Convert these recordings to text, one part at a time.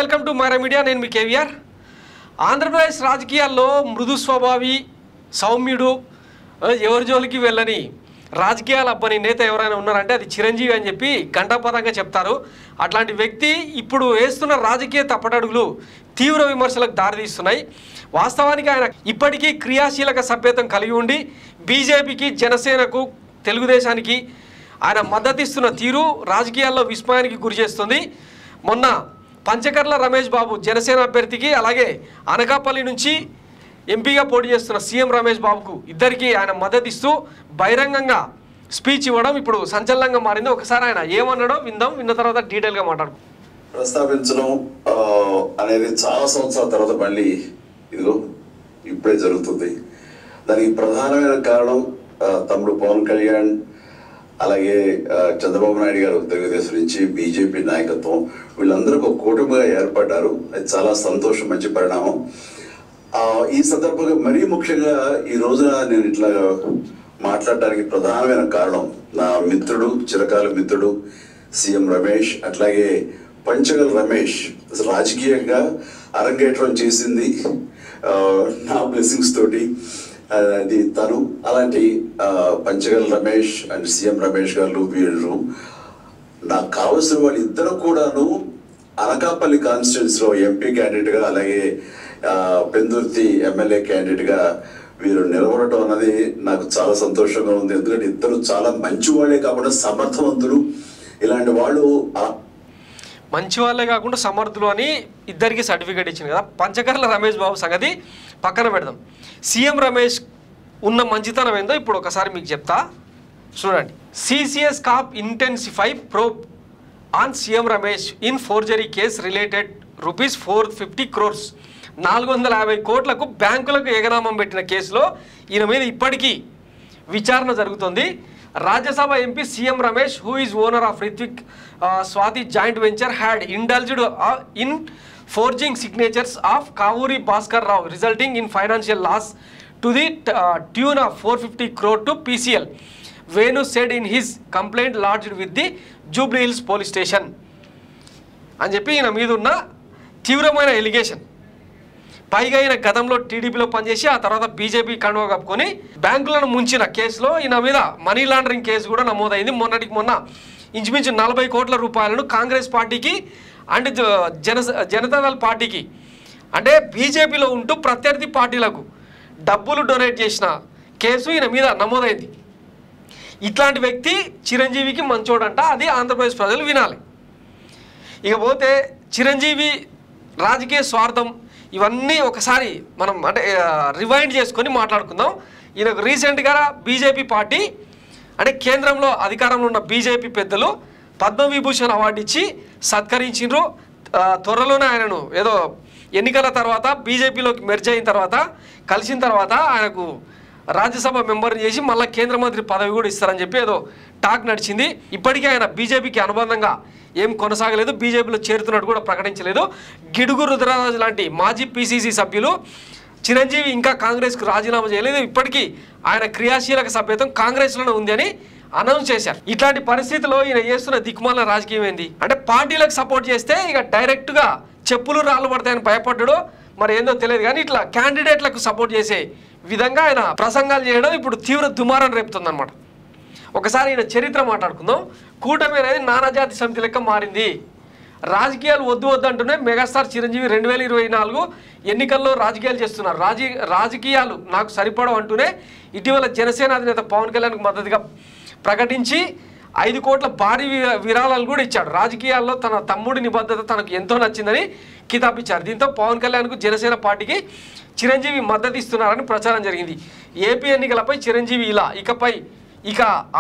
Welcome to Myra media. నేను మీ కేవీఆర్. ఆంధ్రప్రదేశ్ రాజకీయాల్లో మృదు స్వభావి, సౌమ్యుడు, ఎవరి జోలికి వెళ్ళని రాజకీయాల అబ్బని నేత ఎవరైనా ఉన్నారంటే అది చిరంజీవి అని చెప్పి ఘంటాపథంగా చెప్తారు. అట్లాంటి వ్యక్తి ఇప్పుడు వేస్తున్న రాజకీయ తప్పటడుగులు తీవ్ర విమర్శలకు దారితీస్తున్నాయి. వాస్తవానికి ఆయన ఇప్పటికీ క్రియాశీలక సభ్యత్వం కలిగి ఉండి బీజేపీకి, జనసేనకు, తెలుగుదేశానికి ఆయన మద్దతిస్తున్న తీరు రాజకీయాల్లో విస్మయానికి గురి చేస్తుంది. మొన్న పంచకర్ల రమేష్ బాబు జనసేన అభ్యర్థికి, అలాగే అనకాపల్లి నుంచి ఎంపీగా పోటీ చేస్తున్న సీఎం రమేష్ బాబుకు ఇద్దరికి ఆయన మద్దతిస్తూ బహిరంగంగా స్పీచ్ ఇవ్వడం ఇప్పుడు సంచలనంగా మారింది. ఒకసారి ఆయన ఏమన్నాడో విందాం, విన్న తర్వాత డీటెయిల్గా మాట్లాడుకుందాం. ప్రస్తావించడం అనేది చాలా సంవత్సరాల తర్వాత మళ్ళీ ఇదిగో ఇప్పుడే జరుగుతుంది. దానికి ప్రధానమైన కారణం తమ్ముడు పవన్ కళ్యాణ్, అలాగే చంద్రబాబు నాయుడు గారు తెలుగుదేశం నుంచి బీజేపీ నాయకత్వం, వీళ్ళందరూ ఒక కూటమిగా ఏర్పడ్డారు. అది చాలా సంతోషం, మంచి పరిణామం. ఈ సందర్భంగా మరీ ముఖ్యంగా ఈ రోజున నేను ఇట్లా మాట్లాడడానికి ప్రధానమైన కారణం నా మిత్రుడు, చిరకాల మిత్రుడు సీఎం రమేష్, అట్లాగే పంచగల్ రమేష్ రాజకీయంగా అరంగేట్రం చేసింది నా బ్లెస్సింగ్స్ తోటి. అది తను అలాంటి పంచగల్ రమేష్ అండ్ సీఎం రమేష్ గారు వీళ్ళు నాకు కావాల్సిన వాళ్ళు ఇద్దరు కూడాను అనకాపల్లి కాన్స్టిట్యున్సీలో ఎంపీ క్యాండిడేట్గా, అలాగే పెందుర్తి ఎమ్మెల్యే క్యాండిడేట్గా వీరు నిలబడటం అన్నది నాకు చాలా సంతోషంగా ఉంది. ఎందుకంటే ఇద్దరు చాలా మంచి వాళ్ళే కాకుండా సమర్థవంతులు. ఇలాంటి వాళ్ళు మంచి వాళ్ళే కాకుండా సమర్థులు అని ఇద్దరికి సర్టిఫికేట్ ఇచ్చింది కదా. పంచకర్ల రమేష్ బాబు సంగతి పక్కన పెడదాం. సీఎం రమేష్ ఉన్న మంచితనం ఏందో ఇప్పుడు ఒకసారి మీకు చెప్తా, చూడండి. CCS cop intensify probe on CM Ramesh in forgery case related ₹450 crores 450 కోట్లకు బ్యాంకులకు ఎగనామం పెట్టిన కేసులో ఈయన మీద ఇప్పటికీ విచారణ జరుగుతుంది. Rajya Sabha MP CM Ramesh, who is owner of Rithvik Swathi joint venture, had indulged in forging signatures of Kavuri Bhaskar Rao, resulting in financial loss to the tune of 450 crore to PCL. Venu said in his complaint lodged with the Jubilee Hills police station. అని చెప్పి ఈయన మీద ఉన్న తీవ్రమైన allegation. పైగా ఈయన గతంలో టీడీపీలో పనిచేసి ఆ తర్వాత బీజేపీ కండువా కప్పుకొని బ్యాంకులను ముంచిన కేసులో ఈయన మీద మనీ లాండరింగ్ కేసు కూడా నమోదైంది. మొన్నటికి మొన్న ఇంచుమించు 40 కోట్ల రూపాయలను కాంగ్రెస్ పార్టీకి అండ్ జనతాదళ్ పార్టీకి, అంటే బీజేపీలో ఉంటూ ప్రత్యర్థి పార్టీలకు డబ్బులు డొనేట్ చేసిన కేసు ఈయన మీద నమోదైంది. ఇట్లాంటి వ్యక్తి చిరంజీవికి మంచోడంట, అది ఆంధ్రప్రదేశ్ ప్రజలు వినాలి. ఇకపోతే చిరంజీవి రాజకీయ స్వార్థం ఇవన్నీ ఒకసారి మనం అంటే రివైండ్ చేసుకొని మాట్లాడుకుందాం. ఈయనకు రీసెంట్గా బీజేపీ పార్టీ అంటే కేంద్రంలో అధికారంలో ఉన్న బీజేపీ పెద్దలు పద్మవిభూషణ్ అవార్డు ఇచ్చి సత్కరించిండ్రు. త్వరలోనే ఆయనను ఏదో ఎన్నికల తర్వాత బీజేపీలోకి మెర్జ్ అయిన తర్వాత కలిసిన తర్వాత ఆయనకు రాజ్యసభ మెంబర్ని చేసి మళ్ళీ కేంద్ర మంత్రి పదవి కూడా ఇస్తారని చెప్పి ఏదో టాక్ నడిచింది. ఇప్పటికీ ఆయన బీజేపీకి అనుబంధంగా ఏం కొనసాగలేదు, బీజేపీలో చేరుతున్నట్టు కూడా ప్రకటించలేదు. గిడుగు రుద్రరాజు లాంటి మాజీ పీసీసీ సభ్యులు చిరంజీవి ఇంకా కాంగ్రెస్కు రాజీనామా చేయలేదు, ఇప్పటికీ ఆయన క్రియాశీలక సభ్యత్వం కాంగ్రెస్లోనే ఉంది అని అనౌన్స్ చేశారు. ఇట్లాంటి పరిస్థితిలో ఈయన చేస్తున్న దిక్కుమాల రాజకీయం ఏంది అంటే పార్టీలకు సపోర్ట్ చేస్తే ఇక డైరెక్ట్గా చెప్పులు రాళ్ళు పడతాయని భయపడ్డాడో మరి ఏందో తెలియదు, కానీ ఇట్లా క్యాండిడేట్లకు సపోర్ట్ చేసే విధంగా ఆయన ప్రసంగాలు చేయడం ఇప్పుడు తీవ్ర దుమారం రేపుతుందన్నమాట. ఒకసారి ఈయన చరిత్ర మాట్లాడుకుందాం. కూటమి అనేది నానాజాతి సమితి లెక్క మారింది. రాజకీయాలు వద్దు వద్దంటూనే మెగాస్టార్ చిరంజీవి 2024 ఎన్నికల్లో రాజకీయాలు చేస్తున్నారు. రాజకీయాలు నాకు సరిపడవు అంటూనే ఇటీవల జనసేన అధినేత పవన్ కళ్యాణ్కు మద్దతుగా ప్రకటించి 5 కోట్ల భారీ విరాళాలు కూడా ఇచ్చాడు. రాజకీయాల్లో తన తమ్ముడి నిబద్ధత తనకు ఎంతో నచ్చిందని కితాబిచ్చారు. దీంతో పవన్ కళ్యాణ్కు జనసేన పార్టీకి చిరంజీవి మద్దతు ఇస్తున్నారని ప్రచారం జరిగింది. ఏపీ ఎన్నికలపై చిరంజీవి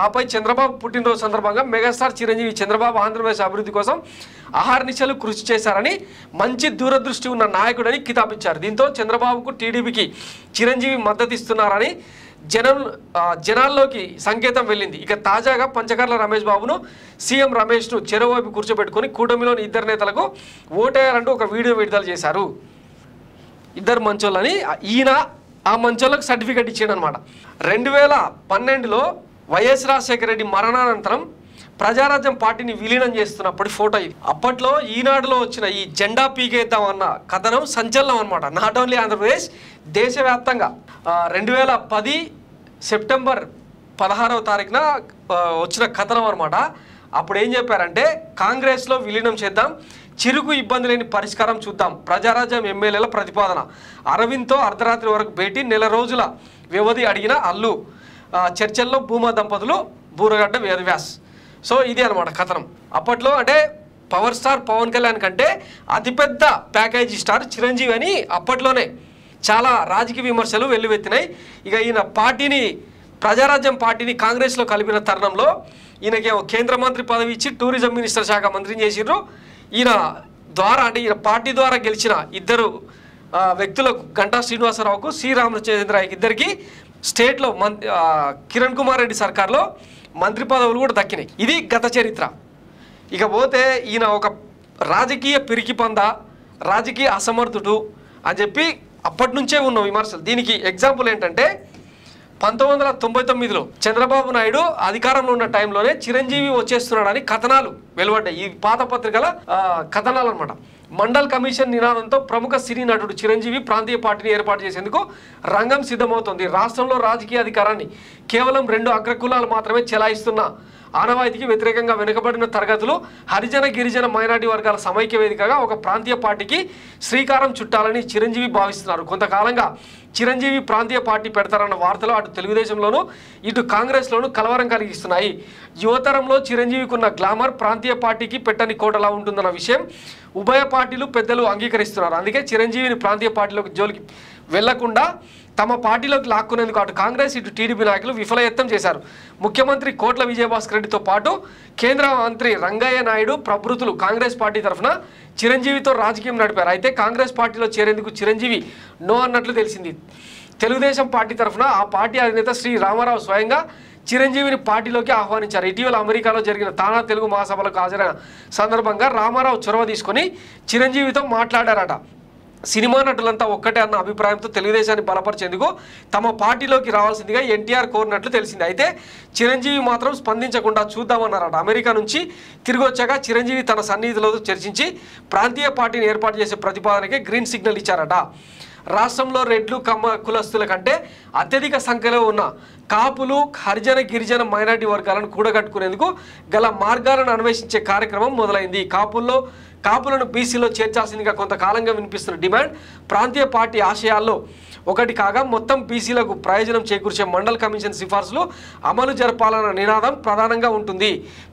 ఆపై చంద్రబాబు పుట్టినరోజు సందర్భంగా మెగాస్టార్ చిరంజీవి చంద్రబాబు ఆంధ్రప్రదేశ్ అభివృద్ధి కోసం అహర్నిశలు కృషి చేశారని, మంచి దూరదృష్టి ఉన్న నాయకుడని కితాబిచ్చారు. దీంతో చంద్రబాబుకు టీడీపీకి చిరంజీవి మద్దతు ఇస్తున్నారని జనాల్లోకి సంకేతం వెళ్ళింది. ఇక తాజాగా పంచకర్ల రమేష్ బాబును, సీఎం రమేష్ను చెరోవైపు కూర్చోబెట్టుకొని కూటమిలోని ఇద్దరు నేతలకు ఓటేయాలంటూ ఒక వీడియో విడుదల చేశారు. ఇద్దరు మంచోళ్ళని ఈయన ఆ మంచోళ్ళకు సర్టిఫికేట్ ఇచ్చాడు అనమాట. 2012లో వైఎస్ రాజశేఖర రెడ్డి మరణానంతరం ప్రజారాజ్యం పార్టీని విలీనం చేస్తున్నప్పటి ఫోటో ఇది. అప్పట్లో ఈనాడులో వచ్చిన ఈ జెండా పీకేద్దాం అన్న కథనం సంచలనం అనమాట. నాట్ ఓన్లీ ఆంధ్రప్రదేశ్, దేశవ్యాప్తంగా 2010 సెప్టెంబర్ 16వ తారీఖున వచ్చిన కథనం అనమాట. అప్పుడు ఏం చెప్పారంటే, కాంగ్రెస్లో విలీనం చేద్దాం, చిరుకు ఇబ్బంది లేని పరిష్కారం చూద్దాం, ప్రజారాజ్యం ఎమ్మెల్యేల ప్రతిపాదన, అరవింద్తో అర్ధరాత్రి వరకు భేటీ, నెల రోజుల వ్యవధి అడిగిన అల్లు, చర్చల్లో భూమా దంపతులు, బూరగడ్డ వేదవ్యాస్. సో ఇది అనమాట కథనం. అప్పట్లో అంటే పవర్ స్టార్ పవన్ కళ్యాణ్ కంటే అతిపెద్ద ప్యాకేజీ స్టార్ చిరంజీవి అని అప్పట్లోనే చాలా రాజకీయ విమర్శలు వెల్లువెత్తినాయి. ఇక ఈయన పార్టీని, ప్రజారాజ్యం పార్టీని కాంగ్రెస్లో కలిపిన తరుణంలో ఈయనకేమో కేంద్ర మంత్రి పదవి ఇచ్చి టూరిజం మినిస్టర్ శాఖ మంత్రిని చేసిర్రు. ఈయన ద్వారా అంటే ఈయన పార్టీ ద్వారా గెలిచిన ఇద్దరు వ్యక్తులకు, గంటా శ్రీనివాసరావుకు, సి రామచంద్రరావుకి ఇద్దరికి స్టేట్లో కిరణ్ కుమార్ రెడ్డి సర్కార్లో మంత్రి పదవులు కూడా దక్కినాయి. ఇది గత చరిత్ర. ఇక పోతే ఈయన ఒక రాజకీయ పిరికి పంద, రాజకీయ అసమర్థుడు అని చెప్పి అప్పటి నుంచే ఉన్న విమర్శలు. దీనికి ఎగ్జాంపుల్ ఏంటంటే 1999లో చంద్రబాబు నాయుడు అధికారంలో ఉన్న టైంలోనే చిరంజీవి వచ్చేస్తున్నాడని కథనాలు వెలువడ్డాయి. ఈ పాత పత్రికల కథనాలు అనమాట. మండల్ కమిషన్ నినాదంతో ప్రముఖ సినీ నటుడు చిరంజీవి ప్రాంతీయ పార్టీని ఏర్పాటు చేసేందుకు రంగం సిద్ధమవుతోంది. రాష్ట్రంలో రాజకీయ అధికారాన్ని కేవలం 2 అగ్రకులాలు మాత్రమే చెలాయిస్తున్న ఆనవాయితీకి వ్యతిరేకంగా వెనుకబడిన తరగతులు, హరిజన గిరిజన మైనార్టీ వర్గాల సమైక్య వేదికగా ఒక ప్రాంతీయ పార్టీకి శ్రీకారం చుట్టాలని చిరంజీవి భావిస్తున్నారు. కొంతకాలంగా చిరంజీవి ప్రాంతీయ పార్టీ పెడతారన్న వార్తలు అటు తెలుగుదేశంలోనూ ఇటు కాంగ్రెస్లోనూ కలవరం కలిగిస్తున్నాయి. యువతరంలో చిరంజీవికి ఉన్న గ్లామర్ ప్రాంతీయ పార్టీకి పెట్టని కోటలా ఉంటుందన్న విషయం ఉభయ పార్టీలు పెద్దలు అంగీకరిస్తున్నారు. అందుకే చిరంజీవిని ప్రాంతీయ పార్టీలోకి జోలికి వెళ్లకుండా తమ పార్టీలోకి లాక్కునేందుకు అటు కాంగ్రెస్ ఇటు టీడీపీ నాయకులు విఫలయత్నం చేశారు. ముఖ్యమంత్రి కోట్ల విజయభాస్కర్ రెడ్డితో పాటు కేంద్ర మంత్రి రంగయ్య నాయుడు ప్రభృతులు కాంగ్రెస్ పార్టీ తరఫున చిరంజీవితో రాజకీయం నడిపారు. అయితే కాంగ్రెస్ పార్టీలో చేరేందుకు చిరంజీవి నో అన్నట్లు తెలిసింది. తెలుగుదేశం పార్టీ తరఫున ఆ పార్టీ అధినేత శ్రీ రామారావు స్వయంగా చిరంజీవిని పార్టీలోకి ఆహ్వానించారు. ఇటీవల అమెరికాలో జరిగిన తానా తెలుగు మహాసభలకు హాజరైన సందర్భంగా రామారావు చొరవ తీసుకొని చిరంజీవితో మాట్లాడారట. సినిమా నటులంతా ఒక్కటే అన్న అభిప్రాయంతో తెలుగుదేశాన్ని బలపరిచేందుకు తమ పార్టీలోకి రావాల్సిందిగా ఎన్టీఆర్ కోరినట్లు తెలిసింది. అయితే చిరంజీవి మాత్రం స్పందించకుండా చూద్దామన్నారట. అమెరికా నుంచి తిరిగి వచ్చాక చిరంజీవి తన సన్నిహితులతో చర్చించి ప్రాంతీయ పార్టీని ఏర్పాటు చేసే ప్రతిపాదనకి గ్రీన్ సిగ్నల్ ఇచ్చారట. రాష్ట్రంలో రెడ్లు కమ్మ కులస్తుల కంటే అత్యధిక సంఖ్యలో ఉన్న కాపులు, హరిజన గిరిజన మైనార్టీ వర్గాలను కూడగట్టుకునేందుకు గల మార్గాలను అన్వేషించే కార్యక్రమం మొదలైంది. కాపులను బీసీలో చేర్చాల్సిందిగా కొంతకాలంగా వినిపిస్తున్న డిమాండ్ ప్రాంతీయ పార్టీ ఆశయాల్లో ఒకటి కాగా మొత్తం బీసీలకు ప్రయోజనం చేకూర్చే మండల్ కమిషన్ సిఫార్సులు అమలు జరపాలన్న నినాదం ప్రధానంగా ఉంటుంది.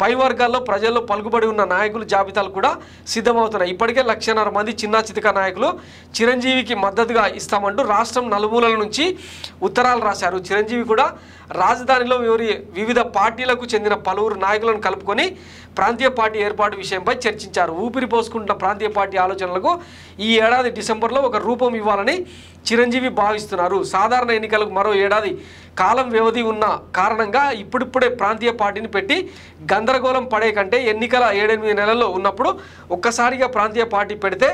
పై వర్గాల్లో ప్రజల్లో పలుకుబడి ఉన్న నాయకులు జాబితాలు కూడా సిద్ధమవుతున్నాయి. ఇప్పటికే 1,50,000 మంది చిన్నా చితక నాయకులు చిరంజీవికి మద్దతుగా ఇస్తామంటూ రాష్ట్రం నలుమూలల నుంచి ఉత్తరాలు రాశారు. చిరంజీవి కూడా రాజధానిలో వివిధ పార్టీలకు చెందిన పలువురు నాయకులను కలుపుకొని ప్రాంతీయ పార్టీ ఏర్పాటు విషయంపై చర్చించారు. ఊపిరి పోసుకుంటున్న ప్రాంతీయ పార్టీ ఆలోచనలకు ఈ ఏడాది డిసెంబర్లో ఒక రూపం ఇవ్వాలని చిరంజీవి భావిస్తున్నారు. సాధారణ ఎన్నికలకు మరో ఏడాది కాలం వ్యవధి ఉన్న కారణంగా ఇప్పుడిప్పుడే ప్రాంతీయ పార్టీని పెట్టి గందరగోళం పడే కంటే ఎన్నికల 7-8 నెలల్లో ఉన్నప్పుడు ఒక్కసారిగా ప్రాంతీయ పార్టీ పెడితే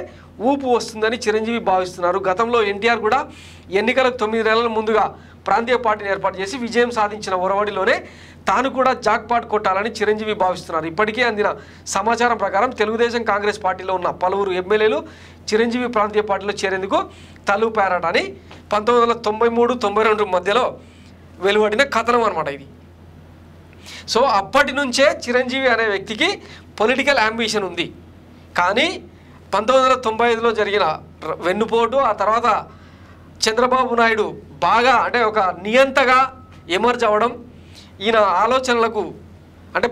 ఊపు వస్తుందని చిరంజీవి భావిస్తున్నారు. గతంలో ఎన్టీఆర్ కూడా ఎన్నికలకు 9 నెలల ముందుగా ప్రాంతీయ పార్టీని ఏర్పాటు చేసి విజయం సాధించిన ఒరవడిలోనే తాను కూడా జాక్పాట్ కొట్టాలని చిరంజీవి భావిస్తున్నారు. ఇప్పటికే అందిన సమాచారం ప్రకారం తెలుగుదేశం కాంగ్రెస్ పార్టీలో ఉన్న పలువురు ఎమ్మెల్యేలు చిరంజీవి ప్రాంతీయ పార్టీలో చేరేందుకు తలూపారట అని 1993-92 మధ్యలో వెలువడిన కథనం అనమాట ఇది. సో అప్పటి నుంచే చిరంజీవి అనే వ్యక్తికి పొలిటికల్ అంబిషన్ ఉంది. కానీ 1995లో జరిగిన వెన్నుపోటు, ఆ తర్వాత చంద్రబాబు నాయుడు బాగా అంటే ఒక నియంతగా ఎమర్జ్ అవ్వడం, ఈయన ఆలోచనలకు అంటే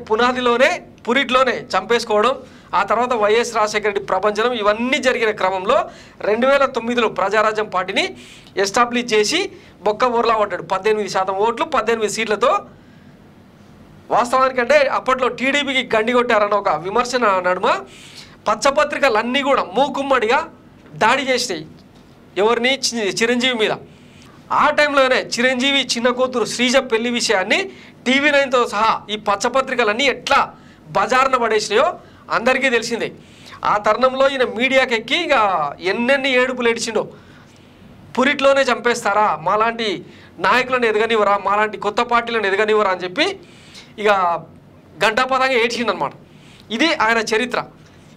పురిట్లోనే చంపేసుకోవడం, ఆ తర్వాత వైఎస్ రాజశేఖర రెడ్డి ప్రపంచం, ఇవన్నీ జరిగిన క్రమంలో 2009లో ప్రజారాజ్యం పార్టీని ఎస్టాబ్లిష్ చేసి బొక్క ఊర్లా పడ్డాడు. 18% ఓట్లు 18 సీట్లతో. వాస్తవానికి అంటే అప్పట్లో టీడీపీకి గండి కొట్టారన్న ఒక విమర్శన నడుమ పచ్చపత్రికలన్నీ కూడా మూకుమ్మడిగా దాడి చేసినాయి ఎవరిని, చిరంజీవి మీద. ఆ టైంలోనే చిరంజీవి చిన్న కూతురు శ్రీజ పెళ్లి విషయాన్ని TV9తో సహా ఈ పచ్చపత్రికలన్నీ ఎట్లా బజార్న పడేసినాయో అందరికీ తెలిసిందే. ఆ తరుణంలో ఈయన మీడియాకి ఎక్కి ఇక ఎన్నెన్ని ఏడుపులు ఏడిచిండో. పురిట్లోనే చంపేస్తారా, మాలాంటి నాయకులను ఎదగనివ్వరా, మాలాంటి కొత్త పార్టీలను ఎదగనివ్వరా అని చెప్పి ఇక గంటాపదంగా ఏడ్చిండనమాట. ఇది ఆయన చరిత్ర.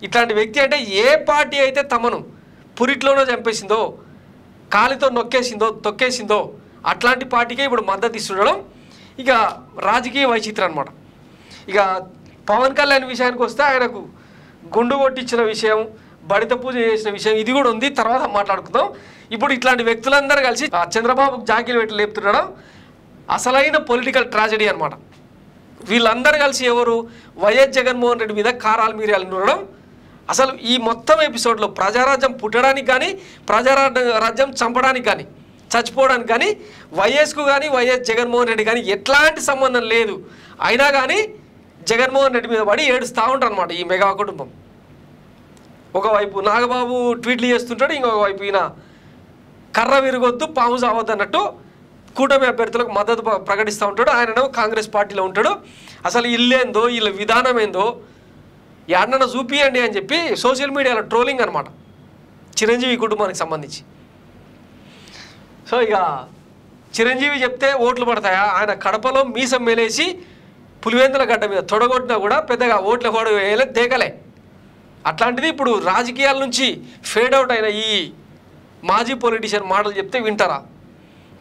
ఇట్లాంటి వ్యక్తి అంటే ఏ పార్టీ అయితే తమను పురిట్లోనో చంపేసిందో, కాలితో తొక్కేసిందో అట్లాంటి పార్టీకే ఇప్పుడు మద్దతు ఇస్తుండడం ఇక రాజకీయ వైచిత్రం అనమాట. ఇక పవన్ కళ్యాణ్ విషయానికి వస్తే ఆయనకు గుండు కొట్టించిన విషయం, బడిత పూజ చేసిన విషయం ఇది కూడా ఉంది, తర్వాత మాట్లాడుకుందాం. ఇప్పుడు ఇట్లాంటి వ్యక్తులందరూ కలిసి చంద్రబాబుకు జాకీలు పెట్టి లేపుతుండడం అసలైన పొలిటికల్ ట్రాజడీ అనమాట. వీళ్ళందరూ కలిసి ఎవరు వైఎస్ జగన్మోహన్ రెడ్డి మీద కారాలు మీరాలు నూరడం. అసలు ఈ మొత్తం ఎపిసోడ్లో ప్రజారాజ్యం పుట్టడానికి కానీ, ప్రజారాజ్యం చంపడానికి కానీ, చచ్చిపోవడానికి కానీ వైఎస్కు కానీ వైఎస్ జగన్మోహన్ రెడ్డి కానీ ఎట్లాంటి సంబంధం లేదు. అయినా కానీ జగన్మోహన్ రెడ్డి మీద పడి ఏడుస్తూ ఉంటారు అనమాట ఈ మెగా కుటుంబం. ఒకవైపు నాగబాబు ట్వీట్లు చేస్తుంటాడు, ఇంకొక వైపు ఈయన కర్ర విరగొద్దు పాము సావద్దు అన్నట్టు కూటమి అభ్యర్థులకు మద్దతు ప్రకటిస్తూ ఉంటాడు. ఆయనను కాంగ్రెస్ పార్టీలో ఉంటాడు. అసలు ఇల్లేందో వీళ్ళ విధానం ఏందో యాడనన్నా చూపియండి అని చెప్పి సోషల్ మీడియాలో ట్రోలింగ్ అనమాట చిరంజీవి కుటుంబానికి సంబంధించి. సో ఇక చిరంజీవి చెప్తే ఓట్లు పడతాయా? ఆయన కడపలో మీసం మేలేసి పులివెందుల గడ్డ మీద తొడగొట్టినా కూడా పెద్దగా ఓట్ల హోడ వేయలే, దేకలే. అట్లాంటిది ఇప్పుడు రాజకీయాల నుంచి ఫేడ్ అవుట్ అయిన ఈ మాజీ పొలిటీషియన్ మాటలు చెప్తే వింటారా?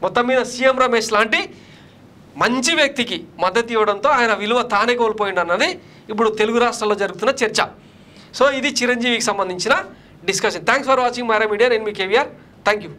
మొత్తం మీద సీఎం రమేష్ లాంటి మంచి వ్యక్తికి మద్దతు ఇవ్వడంతో ఆయన విలువ తానే కోల్పోయింది అన్నది ఇప్పుడు తెలుగు రాష్ట్రాల్లో జరుగుతున్న చర్చ. సో ఇది చిరంజీవికి సంబంధించిన discussion. Thanks for watching Myra media. నేను మీ కేవీఆర్. Thank you.